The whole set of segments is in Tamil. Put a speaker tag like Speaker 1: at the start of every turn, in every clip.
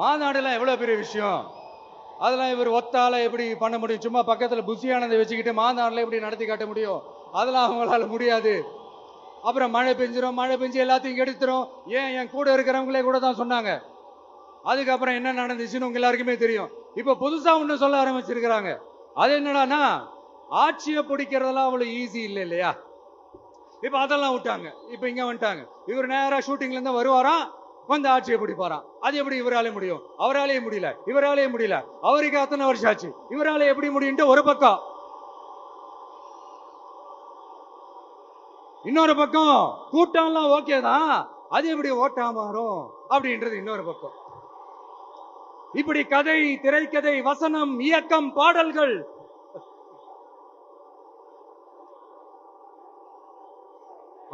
Speaker 1: மாநாடுலாம் எவ்வளவு பெரிய விஷயம். அதெல்லாம் இவர் ஒத்தால எப்படி பண்ண முடியும்? சும்மா பக்கத்துல புஷியானதை வச்சுக்கிட்டு மாநாடுல எப்படி நடத்தி காட்ட முடியும்? அதெல்லாம் அவங்களால முடியாது. அப்புறம் மழை பெஞ்சிரும், மழை பெஞ்சு எல்லாத்தையும் கெடுத்துரும். ஏன் என் கூட இருக்கிறவங்களே கூட தான் சொன்னாங்க. அதுக்கப்புறம் என்ன நடந்துச்சுன்னு உங்க எல்லாருக்குமே தெரியும். இப்ப புதுசா ஒண்ணு சொல்ல ஆரம்பிச்சிருக்கிறாங்க. அது என்னடானா, ஆட்சியை பிடிக்கிறதெல்லாம் அவ்வளவு ஈஸி இல்லை இல்லையா? இப்ப அதெல்லாம் விட்டாங்க. இப்ப இங்க வந்துட்டாங்க. இவர் நேரா ஷூட்டிங்ல இருந்து வருவாராம், வந்து ஆட்சியை பிடிப்பாராம். அது எப்படி இவராலே முடியும்? அவராலே முடியல, இவராலே முடியல. அவருக்கு அத்தனை வருஷம் ஆச்சு, இவராலே எப்படி முடியும்? ஒரு பக்கம். இன்னொரு பக்கம் கூட்டம் எல்லாம் ஓகே தான், அது எப்படி ஓட்டா மாறும் அப்படின்றது இன்னொரு பக்கம். இப்படி கதை, திரைக்கதை, வசனம், இயக்கம், பாடல்கள்.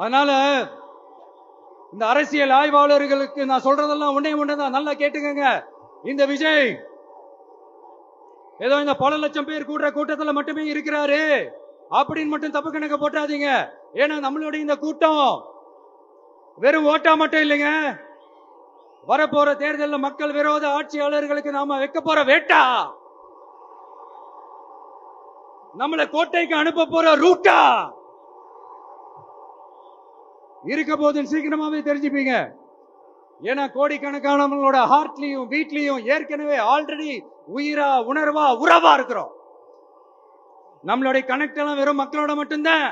Speaker 1: அதனால இந்த அரசியல் ஆய்வாளர்களுக்கு நான் சொல்றதெல்லாம் ஒன்னேதான், நல்லா கேட்டுக்கங்க. இந்த விஜய் ஏதோ இந்த பல லட்சம் பேர் கூடுற கூட்டத்தில் மட்டுமே இருக்கிறாரு அப்படின்னு மட்டும் தப்பு கணக்கு போட்டாதீங்க. ஏன்னா நம்மளுடைய இந்த கூட்டம் வெறும் ஓட்டா மட்டும் இல்லைங்க. வரப்போற தேர்தலில் மக்கள் விரோத ஆட்சியாளர்களுக்கு நாம வைக்க போற வேட்டா, நம்மளை கோட்டைக்கு அனுப்ப போற ரூட்டா இருக்க போதுன்னு சீக்கிரமாவே தெரிஞ்சுப்பீங்க. ஏன்னா கோடிக்கணக்கானவங்களோட ஹார்ட்லயும் வீட்லயும் ஏற்கனவே ஆல்ரெடி உயிரா, உணர்வா, உறவா இருக்கிறோம். நம்மளுடைய கனெக்ட் எல்லாம் வெறும் மக்களோட மட்டும்தான்.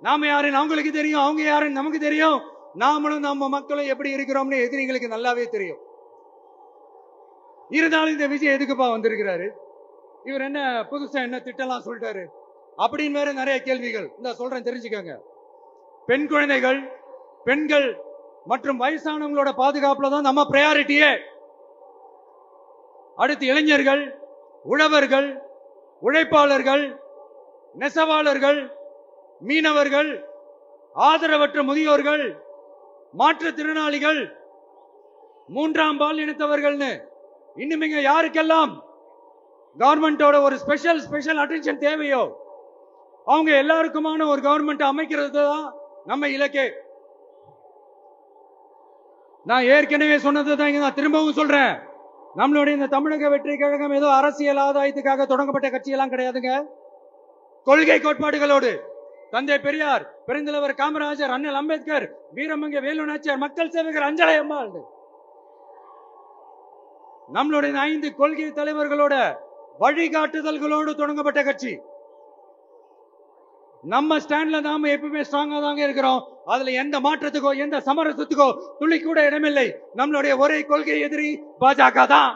Speaker 1: நாம யாருன்னு அவங்களுக்கு தெரியும், அவங்க யாருன்னு நமக்கு தெரியும். நாமளும் நம்ம மக்களும் எப்படி இருக்கிறோம்னு எதிரிகளுக்கு நல்லாவே தெரியும். இருந்தாலும் இந்த விஜய் எதுக்குப்பா வந்திருக்கிறாரு? இவர் என்ன புதுசா என்ன திட்டம்லாம் சொல்லிட்டாரு அப்படின்னு வேற நிறைய கேள்விகள். இந்த சொல்றேன், தெரிஞ்சுக்கோங்க. பெண் குழந்தைகள், பெண்கள் மற்றும் வயசானவங்களோட பாதுகாப்புல தான் நம்ம பிரையாரிட்டியே. அடுத்து இளைஞர்கள், உழவர்கள், உழைப்பாளர்கள், நெசவாளர்கள், மீனவர்கள், ஆதரவற்ற முதியோர்கள், மாற்றுத்திறனாளிகள், மூன்றாம் பால் இனத்தவர்கள்னு இன்னும் யாருக்கெல்லாம் கவர்மெண்டோட ஒரு ஸ்பெஷல் அட்டென்ஷன் தேவையோ அவங்க எல்லாருக்குமான ஒரு கவர்மெண்ட் அமைக்கிறது தான் நம்ம இலக்கே. நான் ஏற்கனவே சொன்னதுதான் இங்க நான் திரும்பவும் சொல்றேன். நம்மளுடைய இந்த தமிழக வெற்றி கழகம் ஏதோ அரசியல் ஆதாயத்துக்காக தொடங்கப்பட்ட கட்சியெல்லாம் கிடையாதுங்க. கொள்கை கோட்பாடுகளோடு தந்தை பெரியார், பெருந்தலைவர் காமராஜர், அண்ணல் அம்பேத்கர், வீரமங்க வேலு நாச்சியார், மக்கள் சேவகர் அஞ்சலை அம்மாள், நம்மளுடைய 5 கொள்கை தலைவர்களோட வழிகாட்டுதல்களோடு தொடங்கப்பட்ட கட்சி. நம்ம ஸ்டாண்ட்ல நாம எப்பவுமே ஸ்ட்ராங்கா தாங்க இருக்கிறோம். அதுல எந்த மாற்றத்துக்கோ எந்த சமரசத்துக்கோ துளி கூட இடமில்லை. நம்மளுடைய ஒரே கொள்கை எதிரி பாஜக தான்.